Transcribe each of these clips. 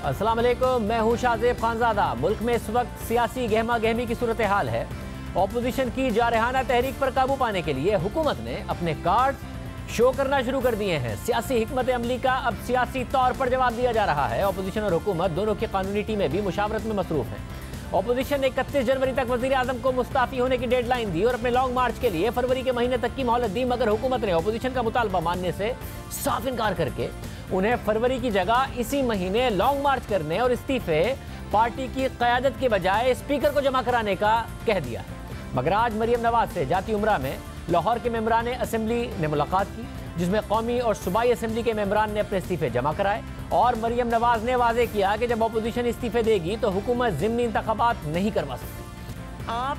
अस्सलाम वालेकुम, मैं हूं शाहजेब खानजादा। मुल्क में इस वक्त सियासी गहमा गहमी की सूरत हाल है। ऑपोजिशन की जारहाना तहरीक पर काबू पाने के लिए हुकूमत ने अपने कार्ड शो करना शुरू कर दिए हैं। सियासी हिकमत अमली का अब सियासी तौर पर जवाब दिया जा रहा है। ऑपोजिशन और हुकूमत दोनों की कानूनी टीमें भी मुशावरत में मसरूफ हैं। ऑपोजिशन ने 31 जनवरी तक वजीर आजम को मुस्ताफी होने की डेडलाइन दी और अपने लॉन्ग मार्च के लिए फरवरी के महीने तक की मोहलत दी, मगर हुकूमत ने ऑपोजिशन का मुतालबा मानने से साफ इनकार करके उन्हें फरवरी की जगह इसी महीने लॉन्ग मार्च करने और इस्तीफे पार्टी की क़यादत के बजाय स्पीकर को जमा कराने का कह दिया है। मगर आज मरियम नवाज से जाती उम्रा में लाहौर के मेंबरान असम्बली ने मुलाकात की, जिसमें कौमी और सूबाई असम्बली के मेंबरान ने अपने इस्तीफे जमा कराए और मरियम नवाज ने वाजे किया कि जब अपोजिशन इस्तीफे देगी तो हुकूमत ज़िमनी इंतखाबात नहीं करवा सकती। आप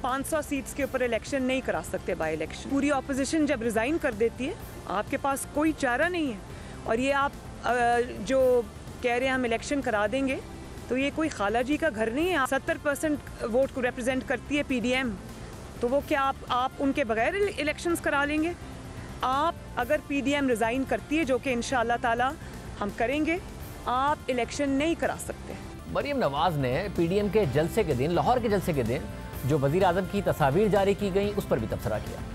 500 सीट्स के ऊपर इलेक्शन नहीं करा सकते बाई इलेक्शन। पूरी अपोजिशन जब रिज़ाइन कर देती है आपके पास कोई चारा नहीं है। और ये आप जो कह रहे हैं हम इलेक्शन करा देंगे, तो ये कोई खाला जी का घर नहीं है। 70% वोट को रिप्रेजेंट करती है PDM, तो वो क्या आप उनके बगैर इलेक्शंस करा लेंगे? आप अगर PDM रिज़ाइन करती है, जो कि इंशाअल्लाह ताला हम करेंगे, आप इलेक्शन नहीं करा सकते। मरियम नवाज ने PDM के जलसे के दिन, लाहौर के जलसे के दिन जो वज़ीर आज़म की तस्वीर जारी की गई उस पर भी तबसरा किया।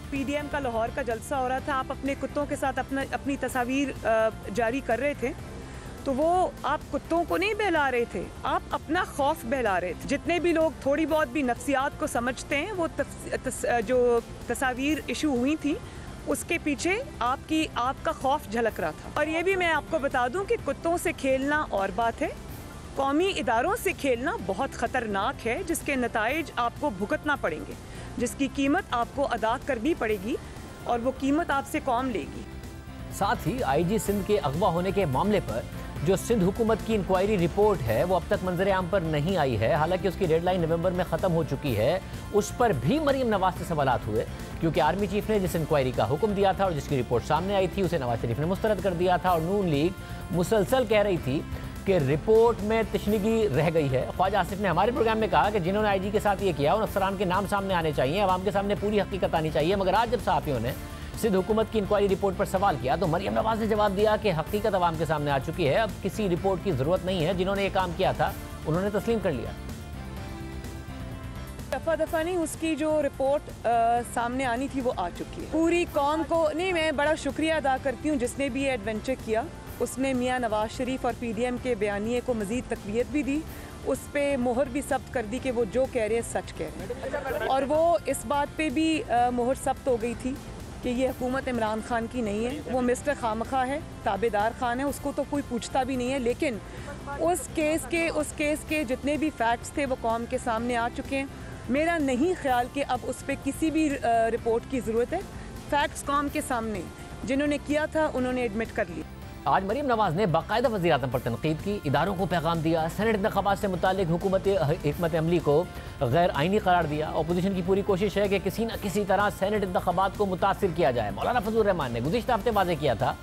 PDM का लाहौर का जलसा हो रहा था, आप अपने कुत्तों के साथ अपनी तस्वीर जारी कर रहे थे, तो वो आप कुत्तों को नहीं बहला रहे थे, आप अपना खौफ बहला रहे थे। जितने भी लोग थोड़ी बहुत भी नफ्सियात को समझते हैं, वो जो तस्वीर इशू हुई थी उसके पीछे आपका खौफ झलक रहा था। और ये भी मैं आपको बता दूं कि कुत्तों से खेलना और बात है, कौमी इदारों से खेलना बहुत ख़तरनाक है, जिसके नताइज आपको भुगतना पड़ेंगे, जिसकी कीमत आपको अदा करनी पड़ेगी और वो कीमत आपसे कौम लेगी। साथ ही IG सिंध के अगवा होने के मामले पर जो सिंध हुकूमत की इंक्वायरी रिपोर्ट है वो अब तक मंजर आम पर नहीं आई है। हालांकि उसकी डेडलाइन नवंबर में ख़त्म हो चुकी है। उस पर भी मरियम नवाज से सवालात हुए, क्योंकि आर्मी चीफ ने जिस इंक्वायरी का हुक्म दिया था और जिसकी रिपोर्ट सामने आई थी उसे नवाज शरीफ ने मुस्तरद कर दिया था। और नून लीग मुसलसल कह रही थी कि रिपोर्ट में तशनीगी रह गई है। ख्वाजा आसिफ ने हमारे प्रोग्राम में कहा कि जिन्होंने IG के साथ ये किया उन अफसरान के नाम सामने आने चाहिए, अवाम के सामने पूरी हकीकत आनी चाहिए। मगर आज जब सहाफ़ियों ने सिंध हुकूमत की इंक्वायरी रिपोर्ट पर सवाल किया तो मरियम नवाज ने जवाब दिया कि हकीकत अवाम के सामने आ चुकी है, अब किसी रिपोर्ट की ज़रूरत नहीं है। जिन्होंने ये काम किया था उन्होंने तस्लीम कर लिया। दफ़ा नहीं, उसकी जो रिपोर्ट सामने आनी थी वो आ चुकी है। पूरी कौम को नहीं, मैं बड़ा शुक्रिया अदा करती हूँ जिसने भी ये एडवेंचर किया। उसने मियाँ नवाज शरीफ और PDM के बयानिए को मज़ीद तक़वियत भी दी, उस पर मोहर भी सब्त कर दी कि वो जो कह रहे हैं सच कह रहे हैं। और वो इस बात पे भी मोहर सब्त हो गई थी कि ये हुकूमत इमरान खान की नहीं है, वो मिस्टर खामखा है, ताबेदार खान है, उसको तो कोई पूछता भी नहीं है। लेकिन उस केस के जितने भी फैक्ट्स थे वो कौम के सामने आ चुके हैं। मेरा नहीं ख्याल कि अब उस पर किसी भी रिपोर्ट की ज़रूरत है। फैक्ट्स कौम के सामने, जिन्होंने किया था उन्होंने एडमिट कर लिया। आज मरियम नवाज ने बाकायदा वज़ीर आज़म पर तनकीद की, इदारों को पैगाम दिया, सेनेट इंतखाबात से मुतालिक हुकूमत हिकमत अमली को गैर आइनी करार दिया। अपोजिशन की पूरी कोशिश है कि किसी न किसी तरह सेनेट इंतखाबात को मुतासिर किया जाए। मौलाना फजल रहमान ने गुज़िश्ता हफ्ते वाज़ेह किया था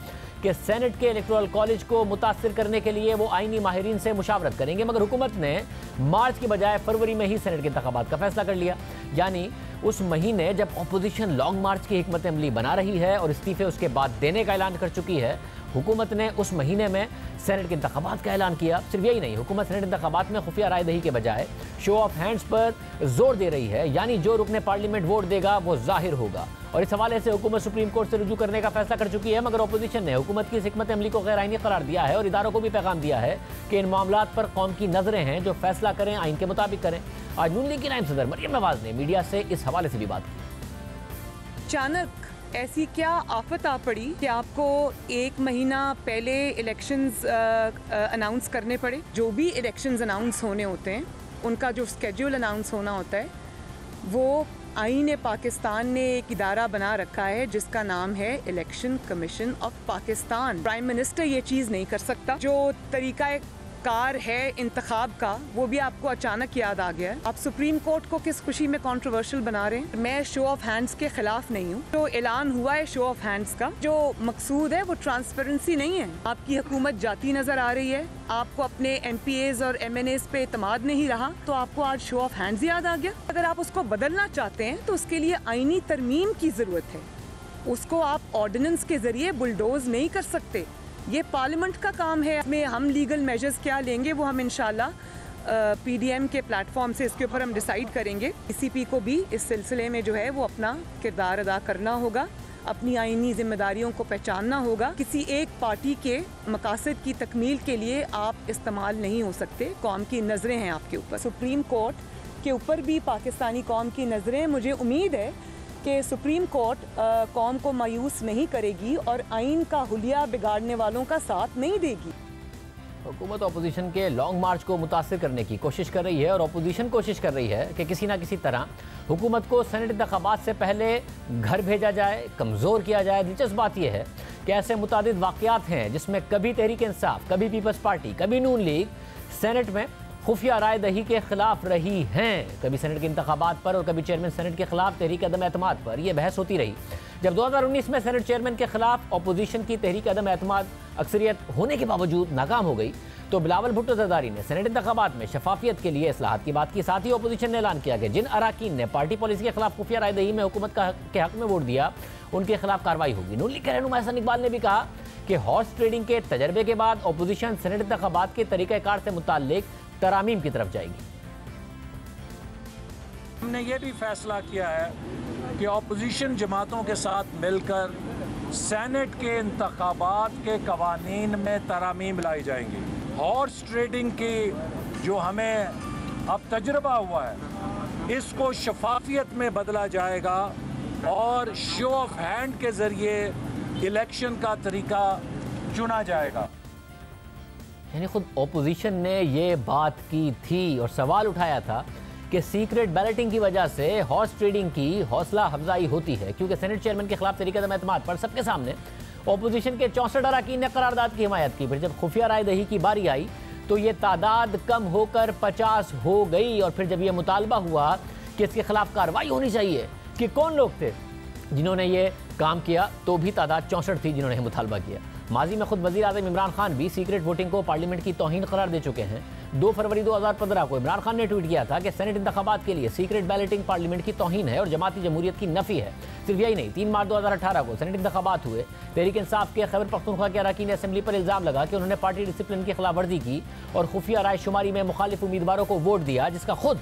कि सेनेट के इलेक्टोरल कॉलेज को मुतासिर करने के लिए वो आइनी माहिरीन से मुशावरत करेंगे, मगर हुकूमत ने मार्च की बजाय फरवरी में ही सेनेट के इंतखाबात का फैसला कर लिया। यानी उस महीने जब अपोजिशन लॉन्ग मार्च की हिकमत अमली बना रही है और इस्तीफे उसके बाद देने का ऐलान कर चुकी है, हुकूमत ने उस महीने में सेनेट के इंतखाबात का ऐलान किया। सिर्फ यही नहीं, हुकूमत सेनेट इंतखाबात में खुफिया राय दही के बजाय शो ऑफ हैंड्स पर जोर दे रही है, यानी जो रुकने पार्लियामेंट वोट देगा वो जाहिर होगा। और इस हवाले से हुकूमत सुप्रीम कोर्ट से रुजू करने का फैसला कर चुकी है, मगर अपोजिशन ने हुकूमत की इस हिकमत अमली को गैर आइनी करार दिया है और इदारों को भी पैगाम दिया है कि इन मामलात पर कौम की नजरें हैं, जो फैसला करें आइन के मुताबिक करें। आज नून लीग की नायब सदर मरियम नवाज ने मीडिया से इस हवाले से भी बात की। अचानक ऐसी क्या आफत आ पड़ी कि आपको एक महीना पहले इलेक्शंस अनाउंस करने पड़े? जो भी इलेक्शंस अनाउंस होने होते हैं उनका जो स्केड्यूल अनाउंस होना होता है, वो आईन पाकिस्तान ने एक इदारा बना रखा है जिसका नाम है election commission of Pakistan. Prime minister ये चीज़ नहीं कर सकता। जो तरीका कार है इंतखाब का, वो भी आपको अचानक याद आ गया है। आप सुप्रीम कोर्ट को किस खुशी में कंट्रोवर्शियल बना रहे हैं? मैं शो ऑफ हैंड्स के खिलाफ नहीं हूँ। जो ऐलान हुआ है शो ऑफ हैंड्स का, जो मकसूद है वो ट्रांसपेरेंसी नहीं है। आपकी हुकूमत जाती नजर आ रही है, आपको अपने MPAs और MNAs पे एतमाद नहीं रहा, तो आपको आज शो ऑफ हैंड्स याद आ गया। अगर आप उसको बदलना चाहते हैं तो उसके लिए आईनी तरमीम की जरूरत है। उसको आप ऑर्डिनेंस के जरिए बुलडोज नहीं कर सकते। ये पार्लियामेंट का काम है। इसमें हम लीगल मेजर्स क्या लेंगे वो हम इंशाल्लाह पीडीएम के प्लेटफॉर्म से इसके ऊपर हम डिसाइड करेंगे। पीसीपी को भी इस सिलसिले में जो है वो अपना किरदार अदा करना होगा, अपनी आईनी जिम्मेदारियों को पहचानना होगा। किसी एक पार्टी के मकासद की तकमील के लिए आप इस्तेमाल नहीं हो सकते। कौम की नज़रें हैं आपके ऊपर, सुप्रीम कोर्ट के ऊपर भी पाकिस्तानी कौम की नज़रें। मुझे उम्मीद है कि सुप्रीम कोर्ट कौम को मायूस नहीं करेगी और आइन का हुलिया बिगाड़ने वालों का साथ नहीं देगी। हुकूमत अपोजिशन के लॉन्ग मार्च को मुतासिर करने की कोशिश कर रही है और अपोजिशन कोशिश कर रही है कि किसी ना किसी तरह हुकूमत को सेनेट इंतखाबात से पहले घर भेजा जाए, कमज़ोर किया जाए। दिलचस्प बात यह है कि ऐसे मुतादिद वाक़यात हैं जिसमें कभी तहरीक इंसाफ, कभी पीपल्स पार्टी, कभी नून लीग सेनेट में खुफिया राय दही के खिलाफ रही हैं। कभी सेनेट के इंतखाबात पर और कभी चेयरमैन सेनेट के खिलाफ तहरीक अदम एतमाद पर यह बहस होती रही। जब 2019 में सेनेट चेयरमैन के खिलाफ अपोजिशन की तहरीक अदम एतमाद अक्सरियत होने के बावजूद नाकाम हो गई तो बिलावल भुट्टो जरदारी ने सेनेट इंतखाबात में शफाफियत के लिए इस्लाहात की बात की। साथ ही अपोजिशन ने ऐलान किया कि जिन अराकीन ने पार्टी पॉलिसी के खिलाफ खुफिया राय दही में हुकूमत के हक में वोट दिया उनके खिलाफ कार्रवाई होगी। नून लीग के रहनुमा हसन इकबाल ने भी कहा कि हॉर्स ट्रेडिंग के तजर्बे के बाद अपोजिशन सेनेट इंतखाबात के तरीक़ाकार से मुताल्लिक तरामीम की तरफ जाएगी। हमने ये भी फैसला किया है कि अपोजिशन जमातों के साथ मिलकर सेनेट के इंतखाबात के कवानीन में तरामीम लाई जाएंगी। हॉर्स ट्रेडिंग की जो हमें अब तजुर्बा हुआ है इसको शफाफियत में बदला जाएगा और शो ऑफ हैंड के ज़रिए इलेक्शन का तरीका चुना जाएगा। यानी खुद ओपोजिशन ने ये बात की थी और सवाल उठाया था कि सीक्रेट बैलेटिंग की वजह से हॉर्स ट्रेडिंग की हौसला अफजाई होती है, क्योंकि सेनेट चेयरमैन के खिलाफ तरीके अदम एतमाद पर सबके सामने ओपोजिशन के 64 अरकान ने करारदाद की हिमायत की। फिर जब खुफिया राय दही की बारी आई तो ये तादाद कम होकर 50 हो गई और फिर जब यह मुतालबा हुआ कि इसके खिलाफ कार्रवाई होनी चाहिए कि कौन लोग थे जिन्होंने ये काम किया, तो भी तादाद 64 थी जिन्होंने मुतालबा किया। माजी में खुद वज़ीर आज़म इमरान खान भी सीक्रेट वोटिंग को पार्लियामेंट की तौहीन करार दे चुके हैं। 2 फरवरी 2015 को इमरान खान ने ट्वीट किया था कि सेनेट इंतखाबात के लिए सीक्रेट बैलेटिंग पार्लियामेंट की तौहीन है और जमाती जमहूरियत की नफ़ी है। सिर्फ यही नहीं, 3 मार्च 2018 को सेनेट इंतखाबात हुए। तहरीक इंसाफ के खैबर पख्तूनख्वा के अरकान असेंबली पर इल्ज़ाम लगा कि उन्होंने पार्टी डिसिप्लिन की खिलाफ वर्जी की और खुफिया राय शुमारी में मुखालिफ उम्मीदवारों को वोट दिया, जिसका खुद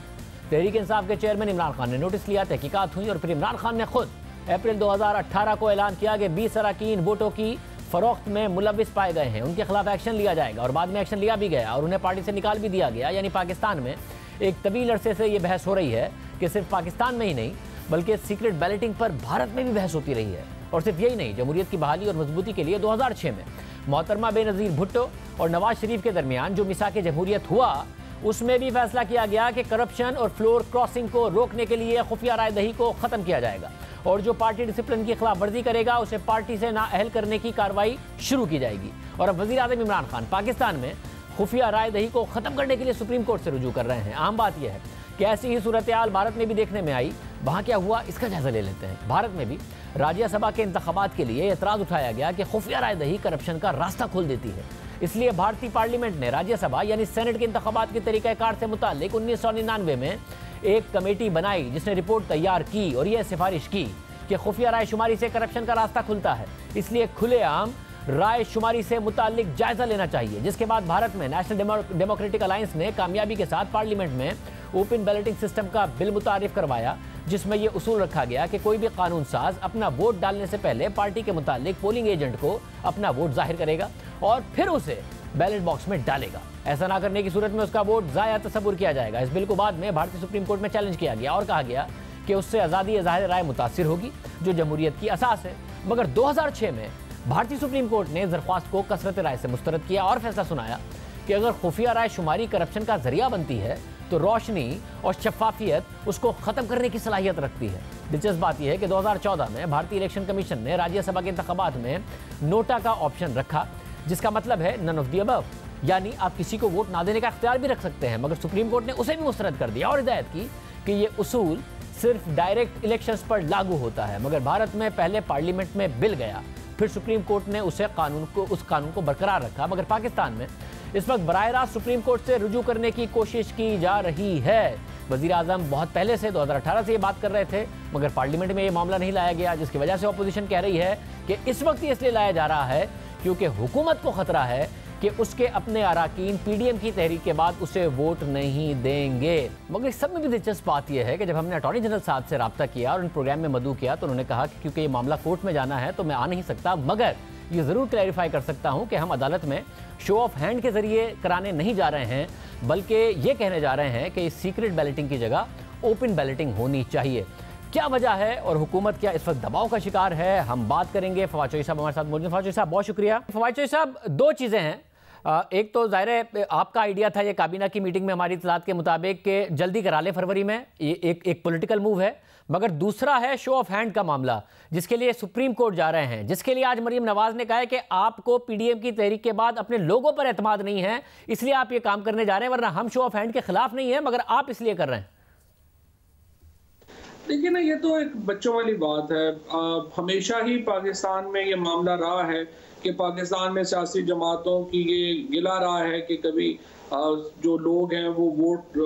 तहरीक इंसाफ के चेयरमैन इमरान खान ने नोटिस लिया। तहकीकात हुई और फिर इमरान खान ने खुद अप्रैल 2018 को ऐलान किया कि 20 अरकान वोटों की फरोख्त में मुलविस पाए गए हैं, उनके खिलाफ एक्शन लिया जाएगा और बाद में एक्शन लिया भी गया और उन्हें पार्टी से निकाल भी दिया गया। यानी पाकिस्तान में एक तवील अरसे से ये बहस हो रही है कि सिर्फ पाकिस्तान में ही नहीं बल्कि सीक्रेट बैलेटिंग पर भारत में भी बहस होती रही है। और सिर्फ यही नहीं, जमहूरियत की बहाली और मजबूती के लिए 2006 में मोहतरमा बेनज़ीर भुट्टो और नवाज शरीफ के दरमियान जो मिसाक जमहूरियत हुआ उसमें भी फैसला किया गया कि करप्शन और फ्लोर क्रॉसिंग को रोकने के लिए खुफिया राय दही को ख़त्म किया जाएगा और जो पार्टी डिसिप्लिन की खिलाफ वर्जी करेगा उसे पार्टी से नाअहल करने की कार्रवाई शुरू की जाएगी। और अब वज़ीर आज़म इमरान खान पाकिस्तान में खुफिया राय दही को ख़त्म करने के लिए सुप्रीम कोर्ट से रुजू कर रहे हैं। आम बात यह है कि ऐसी ही सूरत हाल भारत में भी देखने में आई। वहाँ क्या हुआ इसका जायजा ले लेते हैं। भारत में भी राज्यसभा के इंतखाबात के लिए एतराज़ उठाया गया कि खुफिया राय दही करप्शन का रास्ता खोल देती है, इसलिए भारतीय पार्लियामेंट ने राज्यसभा यानी सेनेट के इंतखाबात के तरीक़ाकार से मुताल्लिक 1999 में एक कमेटी बनाई जिसने रिपोर्ट तैयार की और यह सिफारिश की कि खुफिया राय शुमारी से करप्शन का रास्ता खुलता है, इसलिए खुलेआम राय शुमारी से मुताल्लिक जायजा लेना चाहिए। जिसके बाद भारत में नेशनल डेमोक्रेटिक अलायंस ने कामयाबी के साथ पार्लियामेंट में ओपन बैलेटिंग सिस्टम का बिल मुतारिफ करवाया, जिसमें यह उसूल रखा गया कि कोई भी कानून साज अपना वोट डालने से पहले पार्टी के मुताल्लिक पोलिंग एजेंट को अपना वोट जाहिर करेगा और फिर उसे बैलेट बॉक्स में डालेगा। ऐसा ना करने की सूरत में उसका वोट ज़ाया तस्वुर किया जाएगा। इस बिल को बाद में भारतीय सुप्रीम कोर्ट में चैलेंज किया गया और कहा गया कि उससे आज़ादी ज़ाहिर राय मुतासिर होगी जो जमहूरियत की असास है। मगर 2006 में भारतीय सुप्रीम कोर्ट ने दरख्वास्त को कसरत राय से मुस्तरद किया और फैसला सुनाया कि अगर खुफिया राय शुमारी करप्शन का जरिया बनती है तो रोशनी और शफाफियत उसको ख़त्म करने की सलाहियत रखती है। दिलचस्प बात यह है कि 2014 में भारतीय इलेक्शन कमीशन ने राज्यसभा के इंतखाबात में नोटा का ऑप्शन रखा, जिसका मतलब है नन ऑफ द अबव, यानी आप किसी को वोट ना देने का इख्तियार भी रख सकते हैं। मगर सुप्रीम कोर्ट ने उसे भी मुस्तरद कर दिया और हिदायत की कि ये उसूल सिर्फ डायरेक्ट इलेक्शंस पर लागू होता है। मगर भारत में पहले पार्लियामेंट में बिल गया, फिर सुप्रीम कोर्ट ने उस कानून को बरकरार रखा। मगर पाकिस्तान में इस वक्त बराह रास्त सुप्रीम कोर्ट से रुजू करने की कोशिश की जा रही है। वज़ीर आज़म बहुत पहले से 2018 से ये बात कर रहे थे, मगर पार्लियामेंट में ये मामला नहीं लाया गया, जिसकी वजह से अपोजिशन कह रही है कि इस वक्त ये इसलिए लाया जा रहा है क्योंकि हुकूमत को खतरा है कि उसके अपने अराकीन पीडीएम की तहरीक के बाद उसे वोट नहीं देंगे। मगर इस सब में भी दिलचस्प बात यह है कि जब हमने अटॉर्नी जनरल साहब से रब्ता किया और इन प्रोग्राम में मदऊ किया तो उन्होंने कहा कि क्योंकि ये मामला कोर्ट में जाना है तो मैं आ नहीं सकता, मगर ये ज़रूर क्लैरिफाई कर सकता हूँ कि हम अदालत में शो ऑफ हैंड के ज़रिए कराने नहीं जा रहे हैं, बल्कि ये कहने जा रहे हैं कि इस सीक्रेट बैलेटिंग की जगह ओपन बैलेटिंग होनी चाहिए। क्या वजह है और हुकूमत क्या इस वक्त दबाव का शिकार है, हम बात करेंगे। फवाद चौधरी साहब हमारे साथ मौजूद। फवाद चौधरी साहब बहुत शुक्रिया। फवाद चौधरी साहब, दो चीज़ें हैं, एक तो ज़ाहिर है आपका आइडिया था ये काबीना की मीटिंग में हमारी इत्तलात के मुताबिक कि जल्दी करा ले फरवरी में, ये एक पॉलिटिकल मूव है, मगर दूसरा है शो ऑफ हैंड का मामला जिसके लिए सुप्रीम कोर्ट जा रहे हैं, जिसके लिए आज मरीम नवाज ने कहा है कि आपको पीडीएम की तहरीक के बाद अपने लोगों पर एतमाद नहीं है इसलिए आप ये काम करने जा रहे हैं, वरना हम शो ऑफ हैंड के खिलाफ नहीं है मगर आप इसलिए कर रहे हैं। देखिए ना, ये तो एक बच्चों वाली बात है। हमेशा ही पाकिस्तान में ये मामला रहा है कि पाकिस्तान में सियासी जमातों की ये गिला रहा है कि कभी जो लोग हैं वो वोट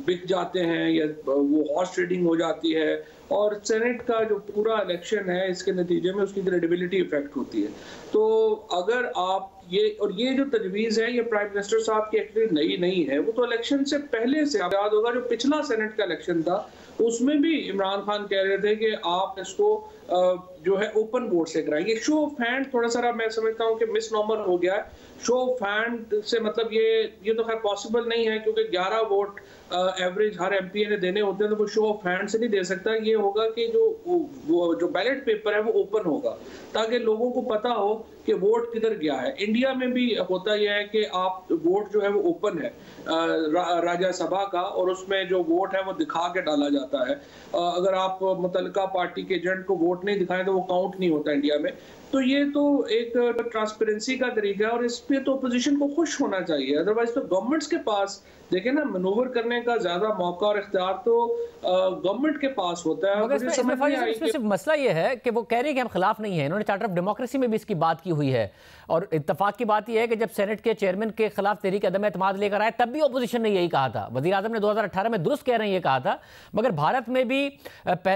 बिक जाते हैं या वो हॉर्स ट्रेडिंग हो जाती है और सेनेट का जो पूरा इलेक्शन है इसके नतीजे में उसकी क्रेडिबिलिटी इफेक्ट होती है। तो अगर आप ये जो तजवीज़ है ये प्राइम मिनिस्टर साहब की एक्चुअली नई नहीं है, वो तो इलेक्शन से पहले से याद होगा जो पिछला सेनेट का इलेक्शन था उसमें भी इमरान खान कह रहे थे कि आप इसको जो है ओपन वोट से कराएंगे। शो ऑफ हैंड थोड़ा सा मैं समझता हूँ कि मिसनॉमर हो गया है। शो ऑफ हैंड से मतलब ये तो खैर पॉसिबल नहीं है क्योंकि 11 वोट एवरेज हर एमपी ने देने होते हैं, तो वो शो ऑफ हैंड से नहीं दे सकता। ये होगा कि जो बैलेट पेपर है वो ओपन होगा ताकि लोगों को पता हो कि वोट किधर गया है। इंडिया में भी होता यह है कि आप वोट जो है वो ओपन है राज्यसभा का और उसमें जो वोट है वो दिखा के डाला जाता है। अगर आप मुतल्लिका पार्टी के एजेंट को वोट नहीं दिखाएं तो वो काउंट नहीं होता इंडिया में। तो ये तो एक ट्रांसपेरेंसी का तरीका है और इस पे तो अपोजिशन को खुश होना चाहिए। अदरवाइज तो गवर्नमेंट्स के पास देखें ना, मनूवर करने का ज्यादा मौका और इख्तियार तो गवर्नमेंट के पास होता है। मगर इसमें सिर्फ मसला ये है कि वो कह रहे हैं कि हम खिलाफ नहीं है, इन्होंने चार्टर ऑफ डेमोक्रेसी में भी इसकी बात की हुई है और इत्तेफाक की बात यह है कि जब सेनेट के चेयरमैन के खिलाफ तहरीक अदम एतमाद लेकर आए तब भी अपोजिशन ने यही कहा था। वज़ीर आज़म ने 2018 में दुरुस्त कह रहे हैं ये कहा था, मगर भारत में भी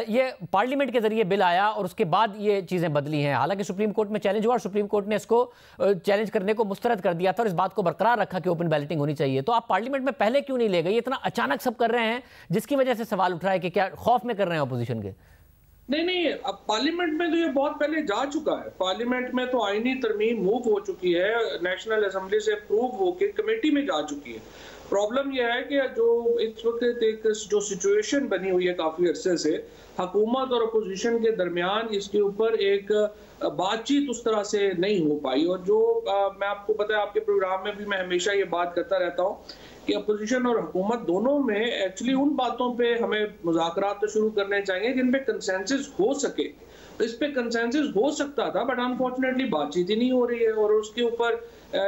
ये पार्लियामेंट के जरिए बिल आया और उसके बाद ये चीज़ें बदली हैं। हालांकि सुप्रीम कोर्ट में चैलेंज हुआ और सुप्रीम कोर्ट ने इसको चैलेंज करने को मुस्तरद कर दिया था और इस बात को बरकरार रखा कि ओपन बैलेटिंग होनी चाहिए। तो आप पार्लियामेंट में पहले क्यों नहीं ले गए? इतना अचानक सब कर रहे हैं जिसकी वजह से सवाल उठ रहा है कि क्या खौफ में कर रहे हैं अपोजिशन के? नहीं, अब पार्लियामेंट में तो ये बहुत पहले जा चुका है। पार्लियामेंट में तो आईनी तरमीम मूव हो चुकी है, नेशनल असेंबली से अप्रूव होकर कमेटी में जा चुकी है। प्रॉब्लम यह है कि जो इस वक्त एक जो सिचुएशन बनी हुई है काफी अरसे से हुकूमत और अपोजिशन के दरमियान, इसके ऊपर एक बातचीत उस तरह से नहीं हो पाई। और जो मैं आपको पता है आपके प्रोग्राम में भी मैं हमेशा ये बात करता रहता हूँ कि अपोजिशन और हुकूमत दोनों में एक्चुअली उन बातों पे हमें मुज़ाकरात तो शुरू करने चाहिए जिन पे कंसेंसस हो सके। तो इस पे कंसेंसस हो सकता था बट अनफॉर्चुनेटली बातचीत ही नहीं हो रही है और उसके ऊपर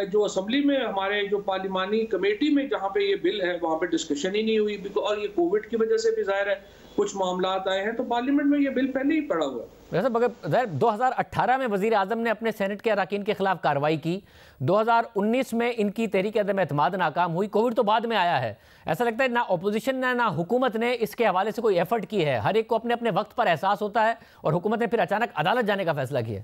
जो असेंबली में हमारे जो पार्लिमानी कमेटी में जहाँ पे ये बिल है वहाँ पे डिस्कशन ही नहीं हुई और ये कोविड की वजह से भी जाहिर है कुछ मामला आए हैं, तो पार्लियामेंट में ये बिल पहले ही पड़ा हुआ है। वैसे मगर 2018 में वज़ीर आज़म ने अपने सेनेट के अरकान के खिलाफ कार्रवाई की, 2019 में इनकी तहरीक अदम एतमाद नाकाम हुई, कोविड तो बाद में आया है। ऐसा लगता है ना अपोजिशन ने ना हुकूमत ने इसके हवाले से कोई एफर्ट की है। हर एक को अपने अपने वक्त पर एहसास होता है और हुकूमत ने फिर अचानक अदालत जाने का फैसला किया।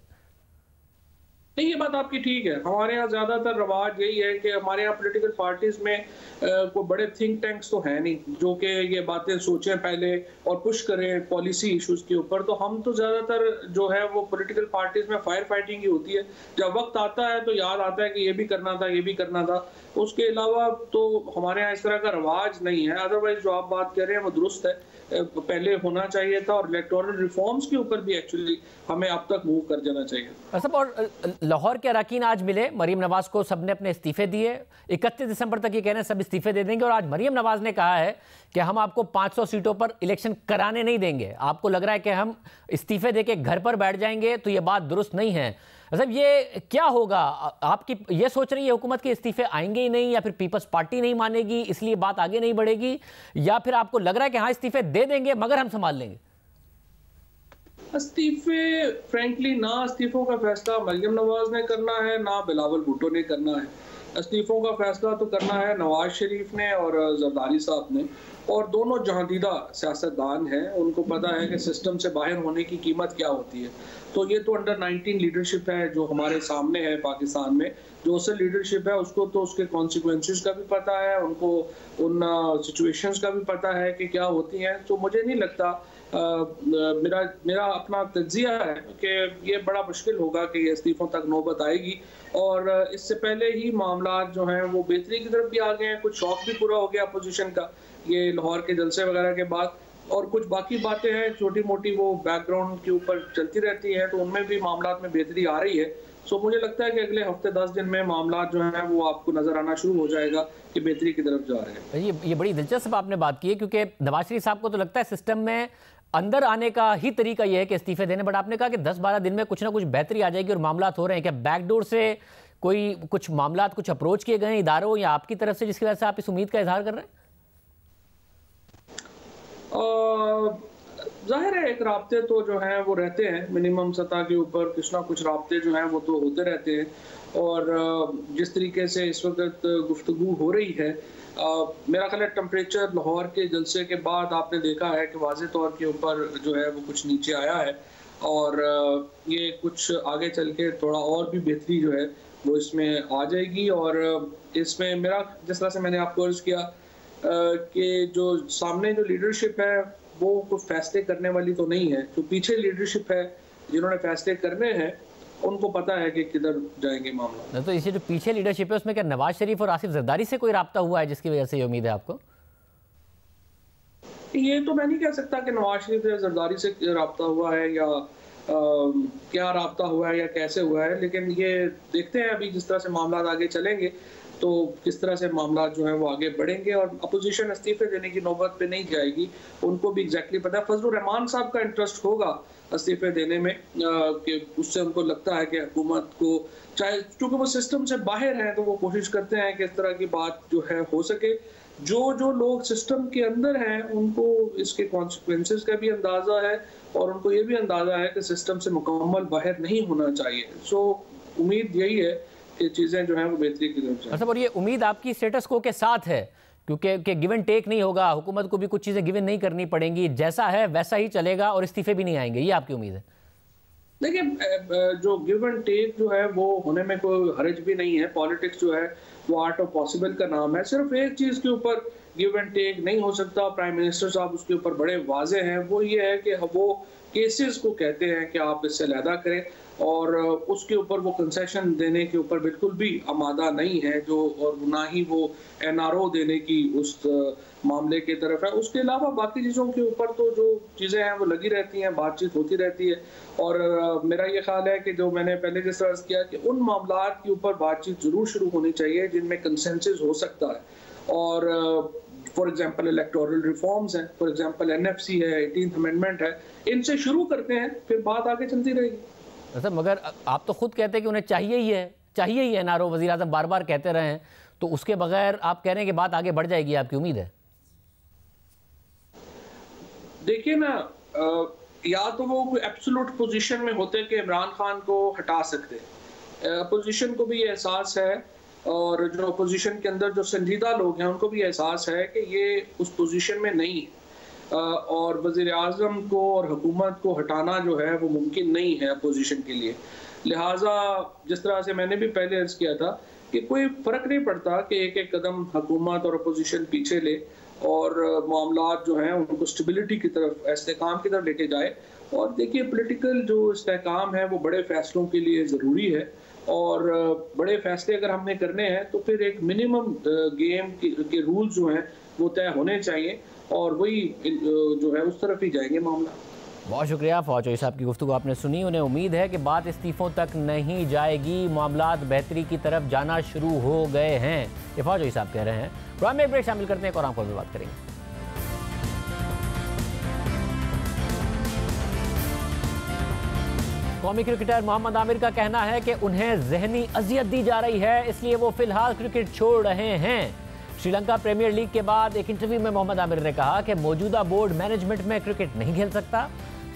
नहीं, ये बात आपकी ठीक है। हमारे यहाँ ज्यादातर रवाज यही है कि हमारे यहाँ पॉलिटिकल पार्टीज में कोई बड़े थिंक टैंक्स तो है नहीं जो कि ये बातें सोचें पहले और पुश करें पॉलिसी इश्यूज के ऊपर। तो हम तो ज्यादातर जो है वो पॉलिटिकल पार्टीज में फायर फाइटिंग ही होती है। जब वक्त आता है तो याद आता है कि ये भी करना था, ये भी करना था। उसके अलावा तो हमारे यहाँ इस तरह का रवाज नहीं है। अदरवाइज जो आप बात कर रहे हैं वो दुरुस्त है, पहले होना चाहिए था और इलेक्टोरल रिफॉर्म्स के ऊपर भी एक्चुअली हमें अब तक मूव कर जाना चाहिए। सब और लाहौर के अरकान आज मिले, मरीम नवाज को सबने अपने इस्तीफे दिए। 31 दिसंबर तक ये कह रहे हैं सब इस्तीफे दे देंगे और आज मरीम नवाज ने कहा है कि हम आपको 500 सीटों पर इलेक्शन कराने नहीं देंगे। आपको लग रहा है कि हम इस्तीफे देके घर पर बैठ जाएंगे, तो ये बात दुरुस्त नहीं है। मतलब ये क्या होगा? आपकी ये सोच रही है हुकूमत के इस्तीफे आएंगे ही नहीं, या फिर पीपल्स पार्टी नहीं मानेगी इसलिए बात आगे नहीं बढ़ेगी, या फिर आपको लग रहा है कि हाँ इस्तीफे दे देंगे मगर हम संभाल लेंगे? इस्तीफे फ्रैंकली ना इस्तीफों का फैसला मरियम नवाज ने करना है ना बिलावल भुट्टो ने करना है। इस्तीफों का फैसला तो करना है नवाज शरीफ ने और जरदारी साहब ने, और दोनों जहांदीदा सियासतदान हैं, उनको पता है कि सिस्टम से बाहर होने की कीमत क्या होती है। तो ये तो अंडर 19 लीडरशिप है जो हमारे सामने है पाकिस्तान में। जो असल लीडरशिप है उसको तो उसके कॉन्सिक्वेंसेस का भी पता है, उनको उन सिचुएशंस का भी पता है कि क्या होती हैं। तो मुझे नहीं लगता, मेरा अपना तज्जिया है कि ये बड़ा मुश्किल होगा कि ये इस्तीफों तक नौबत आएगी। और इससे पहले ही मामला जो हैं वो बेहतरी की तरफ भी आ गए हैं। कुछ शौक भी पूरा हो गया अपोजिशन का ये लाहौर के जलसे वगैरह के बाद, और कुछ बाकी बातें हैं छोटी मोटी वो बैकग्राउंड के ऊपर चलती रहती हैं, तो उनमें भी मामला में बेहतरी आ रही है। सो मुझे लगता है कि अगले हफ्ते 10 दिन में मामला जो है वो आपको नजर आना शुरू हो जाएगा कि बेहतरी की तरफ जा रहे हैं। ये बड़ी दिलचस्प आपने बात की है, क्योंकि नवाज शरीफ साहब को तो लगता है सिस्टम में अंदर आने का ही तरीका यह है कि इस्तीफे देने, बट आपने कहा कि 10-12 दिन में कुछ ना कुछ बेहतरी आ जाएगी और मामला हो रहे हैं। क्या बैकडोर से कोई कुछ मामला कुछ अप्रोच किए गए हैं इदारों या आपकी तरफ से, जिसकी वजह से आप इस उम्मीद का इजहार कर रहे हैं? जाहिर है एक राब्ते तो जो हैं वो रहते हैं मिनिमम सतह के ऊपर, कुछ ना कुछ राब्ते जो हैं वो तो होते रहते हैं। और जिस तरीके से इस वक्त गुफ्तगू हो रही है, मेरा ख्याल है टेम्परेचर लाहौर के जलसे के बाद आपने देखा है कि वाज़े तौर के ऊपर जो है वो कुछ नीचे आया है, और ये कुछ आगे चल के थोड़ा और भी बेहतरी जो है वो इसमें आ जाएगी। और इसमें मेरा जिस तरह से मैंने आपको अर्ज़ किया कि जो सामने जो लीडरशिप है वो कुछ फैसले करने वाली तो नहीं है, जो पीछे लीडरशिप है जिन्होंने फैसले करने हैं उनको पता है कि किधर जाएंगे मामला। तो इसी जो पीछे लीडरशिप है उसमें क्या नवाज शरीफ और आसिफ जरदारी से कोई राब्ता हुआ है जिसकी वजह से ये उम्मीद है आपको? ये तो मैं नहीं कह सकता कि नवाज शरीफ या जरदारी से राब्ता हुआ है या क्या राब्ता हुआ है या कैसे हुआ है, लेकिन ये देखते हैं अभी जिस तरह से मामला आगे चलेंगे तो किस तरह से मामला जो है वो आगे बढ़ेंगे। और अपोजिशन इस्तीफे देने की नौबत पे नहीं जाएगी, उनको भी एग्जैक्टली पता है। फजलुर रहमान साहब का इंटरेस्ट होगा इस्तीफे देने में कि उससे उनको लगता है कि हुकूमत को, चाहे चूंकि वो सिस्टम से बाहर हैं तो वो कोशिश करते हैं कि इस तरह की बात जो है हो सके। जो लोग सिस्टम के अंदर हैं उनको इसके कॉन्सिक्वेंसेस का भी अंदाज़ा है और उनको ये भी अंदाज़ा है कि सिस्टम से मुकम्मल बाहर नहीं होना चाहिए। सो उम्मीद यही है कि चीज़ें जो हैं वो बेहतरी की तरफ जाएं। और ये उम्मीद आपकी स्टेटस को के साथ है, क्योंकि गिवन टेक नहीं होगा, हुकूमत को भी कुछ चीज़ें गिवन नहीं करनी पड़ेंगी, जैसा है वैसा ही चलेगा और इस्तीफे भी नहीं आएंगे, ये आपकी उम्मीद है? देखिए जो गिव एंड टेक जो है वो होने में कोई हर्ज भी नहीं है। पॉलिटिक्स जो है वो आर्ट ऑफ पॉसिबल का नाम है। सिर्फ एक चीज़ के ऊपर गिव एंड टेक नहीं हो सकता, प्राइम मिनिस्टर साहब उसके ऊपर बड़े वाजे हैं, वो ये है कि वो केसेस को कहते हैं कि आप इससे अलहदा करें, और उसके ऊपर वो कंसेशन देने के ऊपर बिल्कुल भी आमादा नहीं है जो, और ना ही वो NRO देने की उस मामले की तरफ है। उसके अलावा बाकी चीज़ों के ऊपर तो जो चीज़ें हैं वो लगी रहती हैं, बातचीत होती रहती है। और मेरा ये ख्याल है कि जो मैंने पहले जिस तरह किया कि उन मामलात के ऊपर बातचीत ज़रूर शुरू होनी चाहिए जिनमें कंसेंसस हो सकता है। और फॉर एग्जांपल इलेक्टोरल रिफॉर्म्स हैं, फॉर एग्जांपल NFC है, 18th अमेंडमेंट है, इनसे शुरू करते हैं, फिर बात आगे चलती रहेगी। अच्छा, मगर आप तो खुद कहते हैं कि उन्हें चाहिए ही है NRO, वज़ीर आज़म बार बार कहते रहे हैं, तो उसके बगैर आप कह रहे हैं कि बात आगे बढ़ जाएगी, आपकी उम्मीद है? देखिए ना, या तो वो कोई एब्सोल्यूट पोजीशन में होते कि इमरान खान को हटा सकते, अपोजिशन को भी ये एहसास है और जो अपोजिशन के अंदर जो संजीदा लोग हैं उनको भी एहसास है कि ये उस पोजीशन में नहीं है, और वज़ीर आज़म को और हुकूमत को हटाना जो है वो मुमकिन नहीं है अपोजिशन के लिए। लिहाजा जिस तरह से मैंने भी पहले अर्ज़ किया था कि कोई फ़र्क नहीं पड़ता कि एक एक कदम हुकूमत और अपोजिशन पीछे ले और मामलात जो हैं उनको स्टेबिलिटी की तरफ, इस्तेहकाम की तरफ लेके जाए। और देखिए पोलिटिकल जो इस्तेहकाम है वो बड़े फ़ैसलों के लिए ज़रूरी है, और बड़े फ़ैसले अगर हमने करने हैं तो फिर एक मिनिमम गेम के रूल्स जो हैं वो तय होने चाहिए, और वही जो है उस तरफ ही जाएंगे मामला। बहुत शुक्रिया फवाद चौधरी साहब की गुफ्तगू आपने सुनी। उन्हें उम्मीद है कि बात इस्तीफ़ों तक नहीं जाएगी, मामलात बेहतरी की तरफ जाना शुरू हो गए हैं, ये फवाद चौधरी साहब कह रहे हैं। प्रोग्राम में एक ब्रेक शामिल करते हैं और आमतौर पर बात करेंगे। कौमी क्रिकेटर मोहम्मद आमिर का कहना है कि उन्हें जहनी अजियत दी जा रही है, इसलिए वो फिलहाल क्रिकेट छोड़ रहे हैं। श्रीलंका प्रीमियर लीग के बाद एक इंटरव्यू में मोहम्मद आमिर ने कहा कि मौजूदा बोर्ड मैनेजमेंट में क्रिकेट नहीं खेल सकता,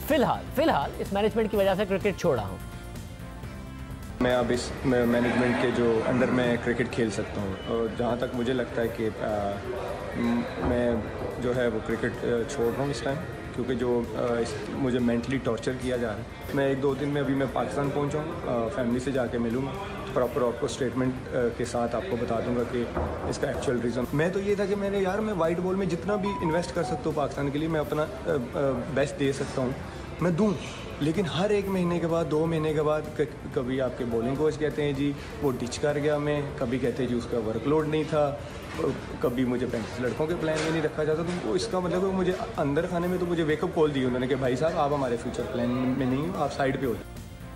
फिलहाल इस मैनेजमेंट की वजह से क्रिकेट छोड़ रहा हूँ। मैं अब इस मैनेजमेंट के जो अंडर में क्रिकेट खेल सकता हूँ, और जहाँ तक मुझे लगता है कि मैं जो है वो क्रिकेट छोड़ रहा हूँ इस टाइम, क्योंकि जो मुझे मेंटली टॉर्चर किया जा रहा है। मैं 1-2 दिन में अभी मैं पाकिस्तान पहुँचा हूँ, फैमिली से जाके मिलूँगा, प्रॉपर आपको स्टेटमेंट के साथ आपको बता दूंगा कि इसका एक्चुअल रीज़न। मैं तो ये था कि मैं वाइट बॉल में जितना भी इन्वेस्ट कर सकता हूँ पाकिस्तान के लिए, मैं अपना बेस्ट दे सकता हूँ, मैं दूँ। लेकिन हर 1 महीने के बाद, 2 महीने के बाद कभी आपके बॉलिंग कोच कहते हैं जी वो डिच कर गया, मैं कभी कहते हैं जी उसका वर्कलोड नहीं था, कभी मुझे 35 लड़कों के प्लान में नहीं रखा जाता। तो वो इसका मतलब है मुझे अंदर खाने में तो मुझे वेकअप कॉल दी उन्होंने कि भाई साहब आप हमारे फ्यूचर प्लान में नहीं हो, आप साइड पे हो।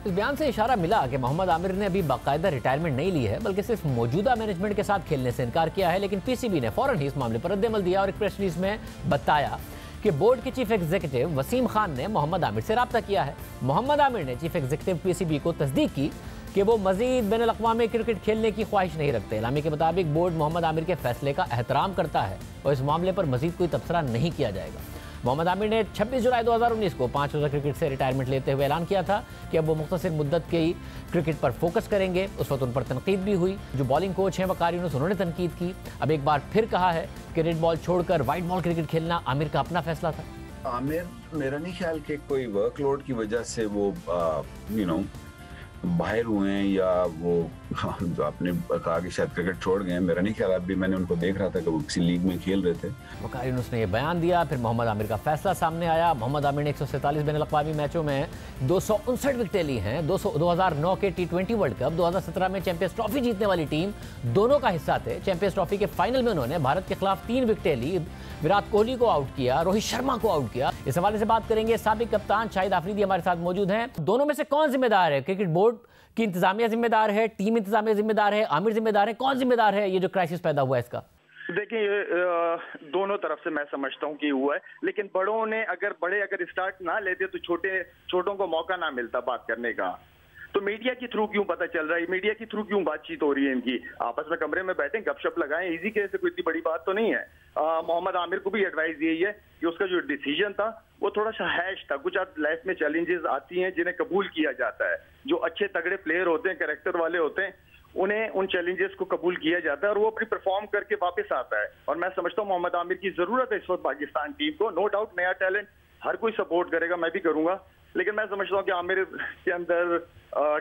इस बयान से इशारा मिला कि मोहम्मद आमिर ने अभी बाकायदा रिटायरमेंट नहीं ली है, बल्कि सिर्फ मौजूदा मैनेजमेंट के साथ खेलने से इनकार किया है। लेकिन पीसीबी ने फौरन ही इस मामले पर रद्द-ए-अमल दिया और एक प्रेस रिलीज में बताया कि बोर्ड के चीफ एग्जीक्यूटिव वसीम खान ने मोहम्मद आमिर से रब्ता किया है। मोहम्मद आमिर ने चीफ एग्जीक्यूटिव पीसीबी को तस्दीक की कि वो मजीद बैनुल-अक़वामी क्रिकेट खेलने की ख्वाहिश नहीं रखते। इलामी के मुताबिक बोर्ड मोहम्मद आमिर के फैसले का एहतराम करता है और इस मामले पर मजीद कोई तबसरा नहीं किया जाएगा। मोहम्मद आमिर ने 26 जुलाई 2019 को 5 रोज़ा क्रिकेट से रिटायरमेंट लेते हुए ऐलान किया था कि अब वो मुख्तसर मुद्दत के क्रिकेट पर फोकस करेंगे। उस वक्त उन पर तनकीद भी हुई। जो बॉलिंग कोच हैं वकार यूनुस, उन्होंने तनकीद की। अब एक बार फिर कहा है कि रेड बॉल छोड़कर वाइट बॉल क्रिकेट खेलना आमिर का अपना फैसला था। आमिर मेरा नहीं ख्याल कि कोई वर्कलोड की वजह से वो बाहर हुए हैं या वो जो आपने कहा कि शायद क्रिकेट छोड़ गए हैं, मेरा नहीं ख्याल। अभी मैंने उनको देख रहा था कि वो किसी लीग में खेल रहे थे। वकार यूनुस ने यह बयान दिया, फिर मोहम्मद आमिर का फैसला सामने आया। मोहम्मद आमिर ने 147 बैनुल-अक़वामी मैचों में 259 विकेटें ली हैं। 2009 के T20 वर्ल्ड कप, 2017 में चैंपियंस ट्रॉफी जीतने वाली टीम दोनों का हिस्सा थे। चैंपियंस ट्रॉफी के फाइनल में उन्होंने भारत के खिलाफ 3 विकेटें ली, विराट कोहली को आउट किया, रोहित शर्मा को आउट किया। इस हवाले से बात करेंगे। साबिक कप्तान शाहिद आफरीदी हमारे साथ मौजूद हैं। दोनों में से कौन जिम्मेदार है? क्रिकेट बोर्ड की इंतजामिया जिम्मेदार है, टीम इंतजामिया जिम्मेदार है, आमिर जिम्मेदार है? कौन जिम्मेदार है ये जो क्राइसिस पैदा हुआ है इसका? देखिए, ये दोनों तरफ से मैं समझता हूँ कि हुआ है, लेकिन बड़ों ने अगर स्टार्ट ना लेते तो छोटों को मौका ना मिलता बात करने का। तो मीडिया के थ्रू क्यों पता चल रहा है, मीडिया के थ्रू क्यों बातचीत हो रही है इनकी? आपस में कमरे में बैठे गपशप लगाएं, इजी केस से कोई इतनी बड़ी बात तो नहीं है। मोहम्मद आमिर को भी एडवाइस यही है कि उसका जो डिसीजन था वो थोड़ा सा हैश था। कुछ लाइफ में चैलेंजेस आती हैं जिन्हें कबूल किया जाता है। जो अच्छे तगड़े प्लेयर होते हैं, कैरेक्टर वाले होते हैं, उन्हें उन चैलेंजेस को कबूल किया जाता है और वो अपनी परफॉर्म करके वापस आता है। और मैं समझता हूँ मोहम्मद आमिर की जरूरत है इस वक्त पाकिस्तान टीम को। नो डाउट नया टैलेंट हर कोई सपोर्ट करेगा, मैं भी करूंगा, लेकिन मैं समझता हूँ कि आमिर के अंदर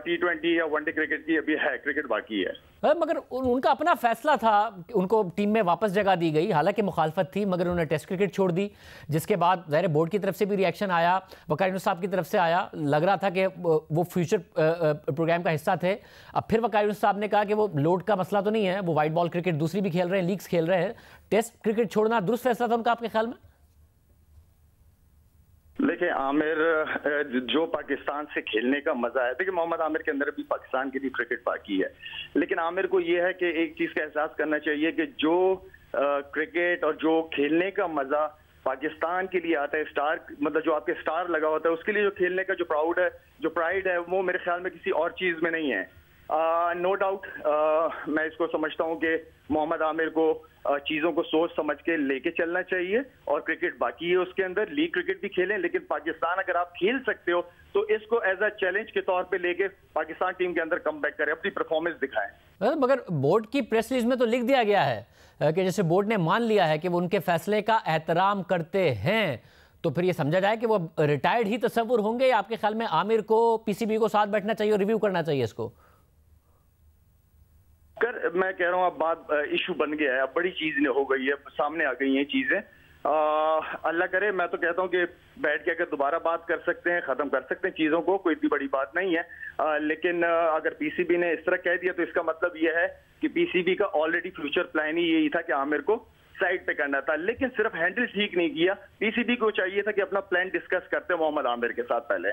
T20 या वनडे क्रिकेट की अभी है, क्रिकेट बाकी है। मगर उनका अपना फैसला था, उनको टीम में वापस जगह दी गई, हालांकि मुखालफत थी, मगर उन्होंने टेस्ट क्रिकेट छोड़ दी, जिसके बाद ज़ाहिर बोर्ड की तरफ से भी रिएक्शन आया, वकार यूनुस साहब की तरफ से आया। लग रहा था कि वो फ्यूचर प्रोग्राम का हिस्सा थे। अब फिर वकार यूनुस साहब ने कहा कि वो लोड का मसला तो नहीं है, वो वाइट बॉल क्रिकेट दूसरी भी खेल रहे हैं, लीग्स खेल रहे हैं, टेस्ट क्रिकेट छोड़ना दुरुस्त फैसला था उनका आपके ख्याल में? देखिए, आमिर जो पाकिस्तान से खेलने का मजा है, देखिए मोहम्मद आमिर के अंदर भी पाकिस्तान की भी क्रिकेट बाकी है, लेकिन आमिर को यह है कि एक चीज का एहसास करना चाहिए कि जो क्रिकेट और जो खेलने का मजा पाकिस्तान के लिए आता है, स्टार मतलब जो आपके स्टार लगा होता है, उसके लिए जो खेलने का जो प्राइड है वो मेरे ख्याल में किसी और चीज में नहीं है। नो डाउट मैं इसको समझता हूँ कि मोहम्मद आमिर को चीजों को सोच समझ के लेके चलना चाहिए और क्रिकेट बाकी है उसके अंदर, लीग क्रिकेट भी खेलें, लेकिन पाकिस्तान अगर आप खेल सकते हो तो इसको एज अ चैलेंज के तौर पे लेके पाकिस्तान टीम के अंदर कमबैक करें, अपनी परफॉर्मेंस दिखाएं। मगर बोर्ड की प्रेस रिलीज में तो लिख दिया गया है कि जैसे बोर्ड ने मान लिया है कि वो उनके फैसले का एहतराम करते हैं, तो फिर ये समझा जाए कि वो रिटायर्ड ही तस्वुर होंगे, या आपके ख्याल में आमिर को पीसीबी को साथ बैठना चाहिए और रिव्यू करना चाहिए इसको? मैं कह रहा हूँ अब बात इशू बन गया है, अब बड़ी चीज हो गई है, सामने आ गई हैं चीजें। अल्लाह करे, मैं तो कहता हूँ कि बैठ के अगर दोबारा बात कर सकते हैं, खत्म कर सकते हैं चीजों को, कोई इतनी बड़ी बात नहीं है। लेकिन अगर पीसीबी ने इस तरह कह दिया तो इसका मतलब यह है कि पीसीबी का ऑलरेडी फ्यूचर प्लान ही यही था कि आमिर को साइड पे करना था, लेकिन सिर्फ हैंडल ठीक नहीं किया। पीसीबी को चाहिए था कि अपना प्लान डिस्कस करते मोहम्मद आमिर के साथ पहले।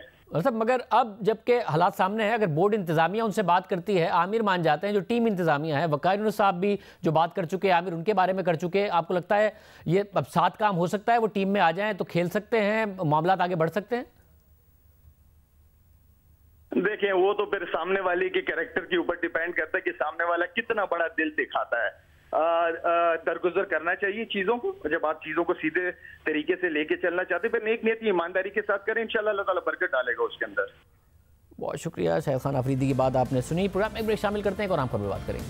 मगर अब जबकि हालात सामने है, अगर बोर्ड इंतजामिया उनसे बात करती है, आमिर मान जाते हैं, जो टीम इंतजामिया है, वकार यूनुस साहब भी जो बात कर चुके हैं, आमिर उनके बारे में कर चुके हैं, आपको लगता है ये अब साथ काम हो सकता है, वो टीम में आ जाएं तो खेल सकते हैं, मामला आगे बढ़ सकते हैं? देखें, वो तो फिर सामने वाले के कैरेक्टर के ऊपर डिपेंड करता है कि सामने वाला कितना बड़ा दिल दिखाता है। दरगुजर करना चाहिए चीजों को, जब आप चीजों को सीधे तरीके से लेके चलना चाहते हैं, फिर नेक नियत ईमानदारी के साथ करें, इंशाल्लाह अल्लाह ताला बरकत डालेगा उसके अंदर। बहुत शुक्रिया। शाहिद खान आफरीदी की बात आपने सुनी। प्रोग्राम में एक ब्रेक शामिल करते हैं और आम पर बात करेंगे।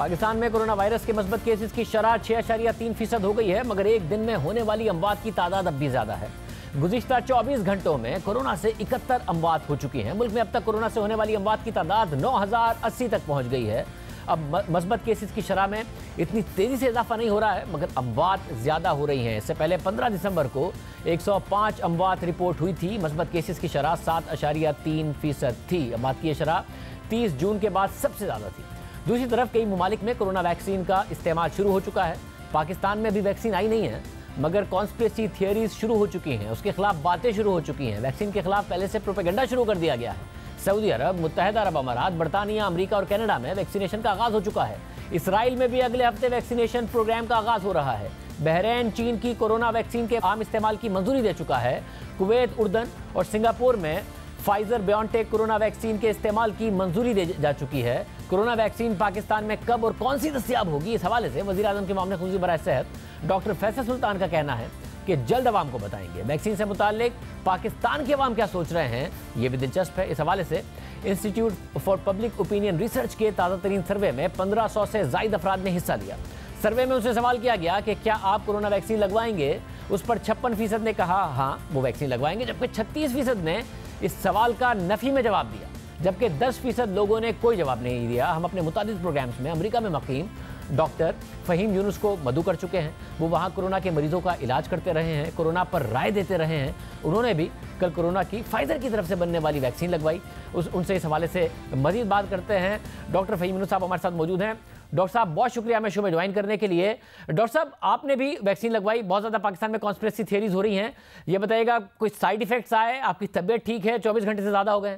पाकिस्तान में कोरोना वायरस के मस्बत केसेस की शरह 6.3% हो गई है, मगर एक दिन में होने वाली अमवात की तादाद अब भी ज्यादा है। गुज़िश्ता 24 घंटों में कोरोना से 71 अमवात हो चुकी हैं। मुल्क में अब तक कोरोना से होने वाली अमवात की तादाद 9080 तक पहुंच गई है। अब मस्बत केसेस की शरह में इतनी तेजी से इजाफा नहीं हो रहा है, मगर अमवात ज्यादा हो रही हैं। इससे पहले 15 दिसंबर को 105 अमवात रिपोर्ट हुई थी। मस्बत केसेस की शरह 7.3% थी। अमवात की शरह 30 जून के बाद सबसे ज्यादा थी। दूसरी तरफ कई ममालिक में कोरोना वैक्सीन का इस्तेमाल शुरू हो चुका है। पाकिस्तान में अभी वैक्सीन आई नहीं है, मगर कॉन्स्पिरेसी थियरीज शुरू हो चुकी हैं, उसके खिलाफ बातें शुरू हो चुकी हैं। वैक्सीन के खिलाफ पहले से प्रोपेगेंडा शुरू कर दिया गया है। सऊदी अरब, मुत्तहिदा अरब अमारात, बरतानिया, अमेरिका और कनाडा में वैक्सीनेशन का आगाज हो चुका है। इसराइल में भी अगले हफ्ते वैक्सीनेशन प्रोग्राम का आगाज हो रहा है। बहरीन चीन की कोरोना वैक्सीन के आम इस्तेमाल की मंजूरी दे चुका है। कुवैत, उर्दन और सिंगापुर में फाइजर बायोटेक कोरोना वैक्सीन के इस्तेमाल की मंजूरी दे जा चुकी है। कोरोना वैक्सीन पाकिस्तान में कब और कौन सी दस्तयाब होगी, इस हवाले से वज़ीर आज़म के मामले खुसूसी बराए सेहत डॉक्टर फैसल सुल्तान का कहना है कि जल्द अवाम को बताएंगे। वैक्सीन से मुताल्लिक पाकिस्तान के अवाम क्या सोच रहे हैं, ये भी दिलचस्प है। इस हवाले से institute for public opinion research के ताज़ा तरीन सर्वे में 1500 से ज़ायद अफराद ने हिस्सा लिया। सर्वे में उनसे सवाल किया गया कि क्या आप कोरोना वैक्सीन लगवाएंगे। उस पर 56% ने कहा हाँ वो वैक्सीन लगवाएंगे, जबकि 36% ने इस सवाल का नफी में जवाब दिया, जबकि 10% लोगों ने कोई जवाब नहीं दिया। हम अपने मुतादिद प्रोग्राम्स में अमेरिका में मकीम डॉक्टर फ़हीम यूनुस को मदऊ कर चुके हैं। वो वहाँ कोरोना के मरीजों का इलाज करते रहे हैं, कोरोना पर राय देते रहे हैं। उन्होंने भी कल कोरोना की फाइजर की तरफ से बनने वाली वैक्सीन लगवाई। उनसे इस हवाले से मजीद बात करते हैं। डॉक्टर फ़हीम यूनुस साहब हमारे साथ मौजूद हैं। डॉक्टर साहब बहुत शुक्रिया हमें शो में ज्वाइन करने के लिए। डॉक्टर साहब आपने भी वैक्सीन लगवाई, बहुत ज़्यादा पाकिस्तान में कॉन्स्पिरेसी थियरीज हो रही हैं, ये बताइएगा कोई साइड इफेक्ट्स आए, आपकी तबीयत ठीक है, 24 घंटे से ज़्यादा हो गए?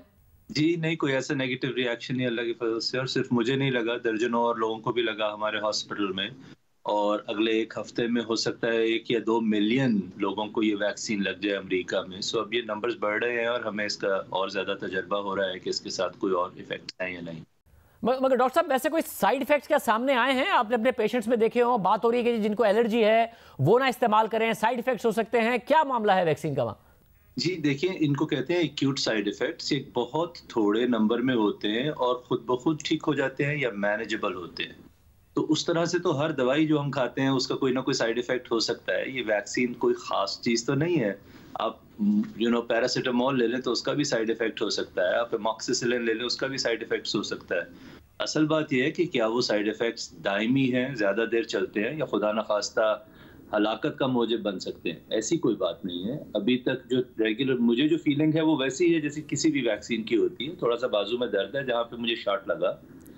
जी नहीं, कोई ऐसा नेगेटिव रिएक्शन नहीं अल्लाह की फजल से, और सिर्फ मुझे नहीं लगा, दर्जनों और लोगों को भी लगा हमारे हॉस्पिटल में। और अगले एक हफ्ते में हो सकता है 1 या 2 मिलियन लोगों को ये वैक्सीन लग जाए अमेरिका में। सो अब ये नंबर्स बढ़ रहे हैं और हमें इसका और ज़्यादा तजर्बा हो रहा है कि इसके साथ कोई और इफेक्ट है या नहीं। मगर डॉक्टर साहब वैसे कोई साइड इफेक्ट्स क्या सामने आए हैं? आपने अपने पेशेंट्स में देखे हो, बात हो रही है कि जिनको एलर्जी है वो ना इस्तेमाल करें, साइड इफेक्ट्स हो सकते हैं, क्या मामला है वैक्सीन का वहाँ? जी देखिए, इनको कहते हैं एक्यूट साइड इफेक्ट्स। ये बहुत थोड़े नंबर में होते हैं और खुद ब खुद ठीक हो जाते हैं या मैनेजेबल होते हैं। तो उस तरह से तो हर दवाई जो हम खाते हैं उसका कोई ना कोई साइड इफेक्ट हो सकता है। ये वैक्सीन कोई खास चीज़ तो नहीं है। आप पैरासीटामोल ले लें तो उसका भी साइड इफेक्ट हो सकता है, आप एमॉक्सिसिलिन ले लें उसका भी साइड इफेक्ट हो सकता है। असल बात यह है कि क्या वो साइड इफेक्ट्स दायमी हैं, ज़्यादा देर चलते हैं, या खुदा न खास्ता हलाकत का मौजब बन सकते हैं। ऐसी कोई बात नहीं है। अभी तक जो रेगुलर मुझे जो फीलिंग है वो वैसी है जैसे किसी भी वैक्सीन की होती है। थोड़ा सा बाजू में दर्द है जहाँ पे मुझे शॉट लगा,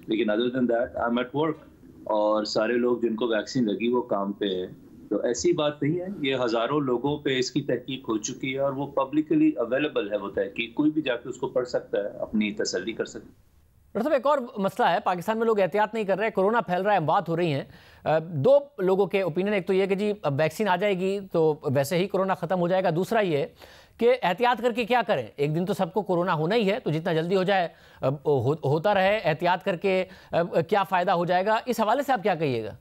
लेकिन other than that I am at work और सारे लोग जिनको वैक्सीन लगी वो काम पे हैं। तो ऐसी बात नहीं है। ये हज़ारों लोगों पे इसकी तहकीक हो चुकी है और वो पब्लिकली अवेलेबल है वो तहकीक, कोई भी जाके उसको पढ़ सकता है, अपनी तसल्ली कर सकता है। डॉक्टर साहब एक और मसला है, पाकिस्तान में लोग एहतियात नहीं कर रहे हैं, कोरोना फैल रहा है, बात हो रही है। 2 लोगों के ओपिनियन, एक तो ये कि जी अब वैक्सीन आ जाएगी तो वैसे ही कोरोना ख़त्म हो जाएगा। दूसरा ये कि एहतियात करके क्या करें, एक दिन तो सबको कोरोना होना ही है, तो जितना जल्दी हो जाए होता रहे, एहतियात करके क्या फ़ायदा हो जाएगा। इस हवाले से आप क्या कहिएगा?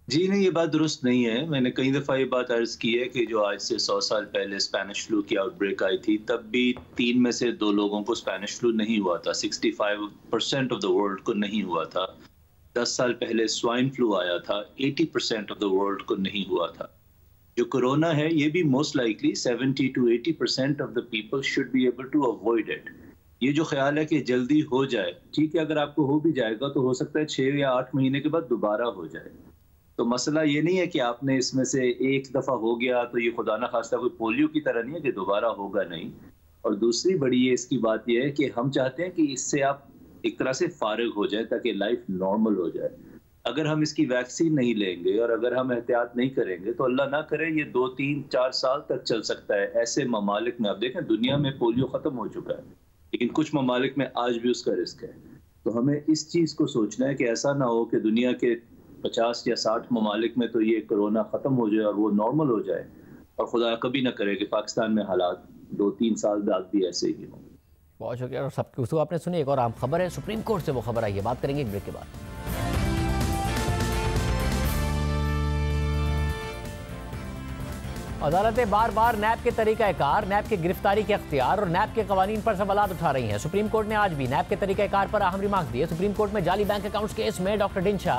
जी नहीं, ये बात दुरुस्त नहीं है। मैंने कई दफ़ा ये बात अर्ज़ की है कि जो आज से 100 साल पहले स्पेनिश फ्लू की आउटब्रेक आई थी, तब भी 3 में से 2 लोगों को स्पेनिश फ्लू नहीं हुआ था। 65% ऑफ द वर्ल्ड को नहीं हुआ था। 10 साल पहले स्वाइन फ्लू आया था, 80% ऑफ द वर्ल्ड को नहीं हुआ था। जो कोरोना है ये भी most likely 70 to 80% of the people should be able to avoid it. ये जो ख्याल है कि जल्दी हो जाए, ठीक है, अगर आपको हो भी जाएगा तो हो सकता है 6 या 8 महीने के बाद दोबारा हो जाए। तो मसला ये नहीं है कि आपने इसमें से एक दफ़ा हो गया तो ये खुदा ना खास्ता कोई पोलियो की तरह नहीं है कि दोबारा होगा नहीं। और दूसरी बड़ी ये इसकी बात ये है कि हम चाहते हैं कि इससे आप एक तरह से फारिग हो जाए ताकि लाइफ नॉर्मल हो जाए। अगर हम इसकी वैक्सीन नहीं लेंगे और अगर हम एहतियात नहीं करेंगे तो अल्लाह ना करे ये 2, 3, 4 साल तक चल सकता है। ऐसे ममालिक में आप देखें, दुनिया में पोलियो ख़त्म हो चुका है, लेकिन कुछ ममालिक में आज भी उसका रिस्क है। तो हमें इस चीज़ को सोचना है कि ऐसा ना हो कि दुनिया के 50 या 60 ममालिक में तो ये कोरोना ख़त्म हो जाए और वो नॉर्मल हो जाए, और खुदा कभी ना करे कि पाकिस्तान में हालात 2-3 साल बाद भी ऐसे ही हों। बहुत शुक्रिया। और सबकी उसको आपने सुनी। एक और आम खबर है, सुप्रीम कोर्ट से वो खबर आई है, बात करेंगे एक ब्रेक के बाद। अदालतें बार बार नैब के तरीक़ाकार, नैब की गिरफ्तारी के अख्तियार और नैब के कवानीन पर सवालात उठा रही हैं। सुप्रीम कोर्ट ने आज भी नैब के तरीक़ाकार पर अहम रिमार्क दिए। सुप्रीम कोर्ट में जाली बैंक अकाउंट्स केस में डॉक्टर डिंशा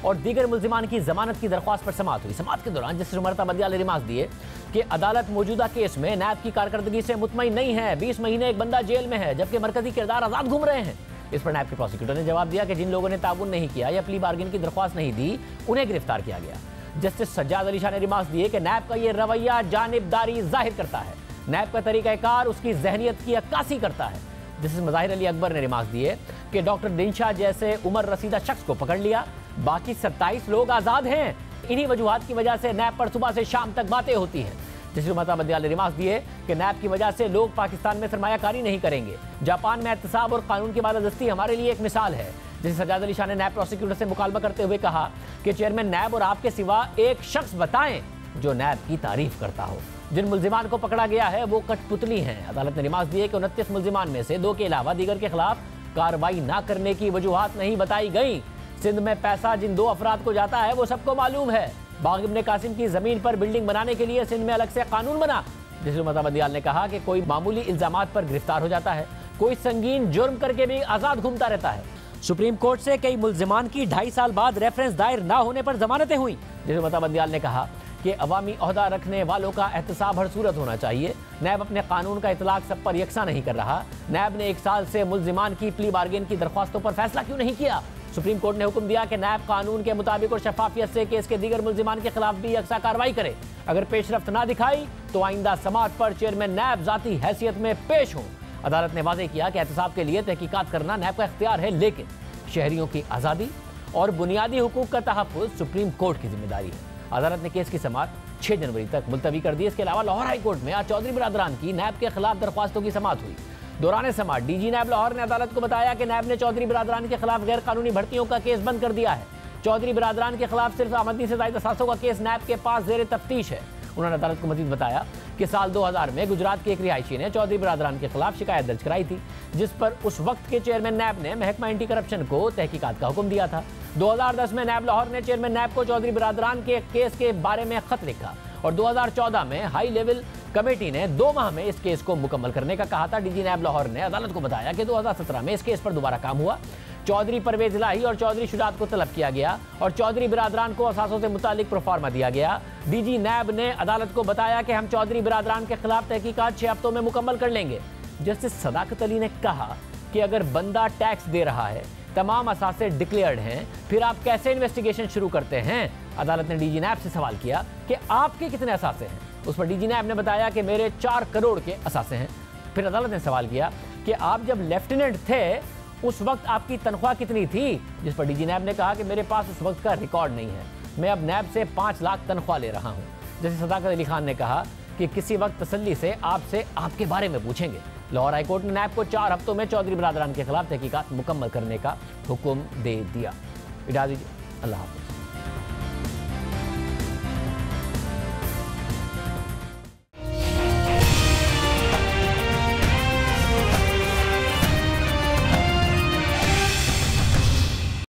और दीगर मुल्जिमान की जमानत की दरख्वास्त पर समाअत हुई। समाअत के दौरान जस्टिस उमर बदियाल ने रिमार्क दिए कि अदालत मौजूदा केस में नैब की कारकर्दगी से मुतमईन नहीं है। 20 महीने एक बंदा जेल में है जबकि मरकजी किरदार आज़ाद घूम रहे हैं। इस पर नैब के प्रोसिक्यूटर ने जवाब दिया कि जिन लोगों ने ताउन नहीं किया या प्ली बार्गेन की दरख्वास्त नहीं दी उन्हें गिरफ्तार किया गया। जस्टिस सज्जाद अली शाह ने रिमार्क दिए कि नैब का ये रवैया जानिबदारी जाहिर करता है। नैब का तरीक़ाकार उसकी जहनियत की अक्कासी करता है। जस्टिस मज़ाहिर अली अकबर ने रिमार्क दिए कि डॉक्टर डिंशा जैसे उम्र रसीदा शख्स को पकड़ लिया, बाकी 27 लोग आज़ाद हैं। इन्हीं वजूहात की वजह से नैब पर सुबह से शाम तक बातें होती हैं। जस्टिस उमर बदियाल ने रिमार्क दिए कि नैब की वजह से लोग पाकिस्तान में सरमायाकारी नहीं करेंगे। जापान में एहतसाब और कानून की बालादस्ती हमारे लिए एक मिसाल है। जस्टिस सज्जाद अली शाह ने नैब प्रोसिक्यूटर से मुकालबा करते हुए कहा कि चेयरमैन नैब और आपके सिवा एक शख्स बताएं जो नैब की तारीफ करता हो। जिन मुल्जिमान को पकड़ा गया है वो कठपुतली हैं। अदालत ने रिमार्क दिए कि 29 मुल्जिमान में से 2 के अलावा दीगर के खिलाफ कार्रवाई न करने की वजूहात नहीं बताई गई। सिंध में पैसा जिन 2 अफराद को जाता है वो सबको मालूम है। बाग इब्ने कासिम की जमीन पर बिल्डिंग बनाने के लिए सिंध में अलग से कानून बना। जस्टिस उमर बदियाल ने कहा कि कोई मामूली इल्जामात पर गिरफ्तार हो जाता है, कोई संगीन जुर्म करके भी आज़ाद घूमता रहता है। सुप्रीम कोर्ट से कई मुल्जिमान की 2.5 साल बाद रेफरेंस दायर न होने पर जमानतें हुई। जस्टिस उमर बदियाल ने कहा कि अवामी ओहदा रखने वालों का एहतसाब हर सूरत होना चाहिए। नैब अपने कानून का इतलाक सब पर यकसा नहीं कर रहा। नैब ने 1 साल से मुल्जिमान की प्ली बार्गेन की दरख्वास्तों पर फैसला क्यों नहीं किया? सुप्रीम कोर्ट ने हुक्म दिया कि नैब कानून के मुताबिक और शफाफियत से केस के दीगर मुल्जिमान के खिलाफ भी यकसा कार्रवाई करे। अगर पेशरफ्त ना दिखाई तो आइंदा समाअत पर चेयरमैन नैब जाती हैसियत में पेश हों। अदालत ने वाज़ेह किया कि एहतसाब के लिए तहकीकात करना नैब का इख्तियार है, लेकिन शहरियों की आज़ादी और बुनियादी हुकूक का तहफ़्फ़ुज़ सुप्रीम कोर्ट की जिम्मेदारी है। अदालत ने केस की समाअत 6 जनवरी तक मुलतवी कर दी। इसके अलावा लाहौर हाई कोर्ट में आज चौधरी बिरादरान की नैब के खिलाफ दरख्वास्तों की समाअत हुई। दौरान समाअत डीजी नैब लाहौर ने अदालत को बताया कि नैब ने चौधरी बिरादरान के खिलाफ गैर कानूनी भर्तियों का केस बंद कर दिया है। चौधरी बिरादरान के खिलाफ सिर्फ आमदनी से ज़ायद असासों का केस नैब के पास ज़ेर तफ्तीश है। उन्होंने अदालत को मजीद बताया कि साल 2000 में गुजरात के एक रिहायशी ने चौधरी बिरादरान के खिलाफ शिकायत दर्ज कराई थी, जिस पर उस वक्त के चेयरमैन नैब ने महकमा एंटी करप्शन को तहकीकात का हुक्म दिया था। 2010 में नैब लाहौर ने चेयरमैन नैब को चौधरी बिरादरान के केस के बारे में खत लिखा और 2014 में हाई लेवल कमेटी ने 2 माह में इस केस को मुकम्मल करने का कहा था। डीजी नैब लाहौर ने अदालत को बताया कि 2017 में इस केस पर दोबारा काम हुआ। चौधरी परवेज इलाही और चौधरी शुजात को तलब किया गया और चौधरी बिरादरान को असासों से मुतालिक प्रोफार्मा दिया गया। डीजी नैब ने अदालत को बताया कि हम चौधरी बिरादरान के खिलाफ तहकीकात 6 हफ्तों में मुकम्मल कर लेंगे। जस्टिस सदाकत अली ने कहा कि अगर बंदा टैक्स दे रहा है, तमाम असासे डिक्लेयर्ड हैं, फिर आप कैसे इन्वेस्टिगेशन शुरू करते हैं? अदालत ने डीजी नैब से सवाल किया कि आपके कितने असासे हैं? उस पर डीजी नैब ने बताया कि मेरे 4 करोड़ के असासे हैं। फिर अदालत ने सवाल किया कि आप जब लेफ्टिनेंट थे उस वक्त आपकी तनख्वाह कितनी थी? जिस पर डीजी नैब ने कहा कि मेरे पास उस वक्त का रिकॉर्ड नहीं है, मैं अब नैब से 5 लाख तनख्वाह ले रहा हूँ। जैसे सदाकत अली खान ने कहा कि किसी वक्त तसल्ली से आपसे आपके बारे में पूछेंगे। लाहौर हाई कोर्ट ने नैब को 4 हफ्तों में चौधरी बिरादरान के खिलाफ तहकीकात मुकम्मल करने का हुक्म दे दिया। इजाज़त दीजिए, अल्लाह हाफ़िज़।